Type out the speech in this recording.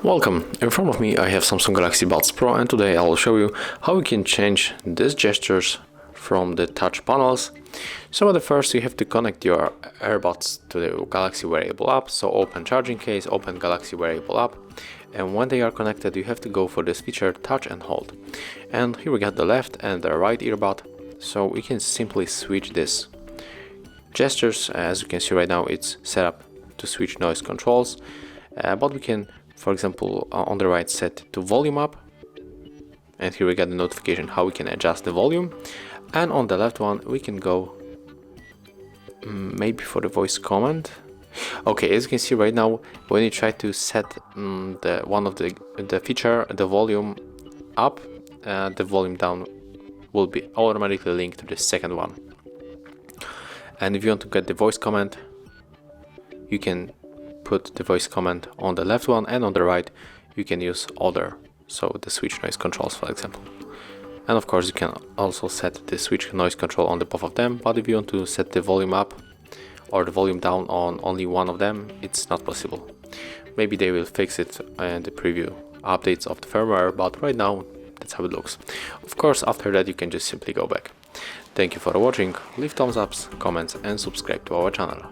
Welcome, in front of me I have Samsung Galaxy Buds Pro, and today I will show you how we can change these gestures from the touch panels. So at first you have to connect your earbuds to the Galaxy Wearable app. So open charging case, open Galaxy Wearable app, and when they are connected you have to go for this feature touch and hold. And here we got the left and the right earbud, so we can simply switch this gestures. As you can see right now it's set up to switch noise controls, but we can, for example, on the right set to volume up, and here we get the notification how we can adjust the volume. And on the left one we can go maybe for the voice command. Okay, as you can see right now, when you try to set the feature, the volume up, the volume down will be automatically linked to the second one. And if you want to get the voice command, you can put the voice command on the left one, and on the right you can use other, so the switch noise controls, for example. And of course you can also set the switch noise control on the both of them, but if you want to set the volume up or the volume down on only one of them, it's not possible. Maybe they will fix it in the preview updates of the firmware, but right now that's how it looks. Of course after that you can just simply go back. Thank you for watching, leave thumbs ups, comments and subscribe to our channel.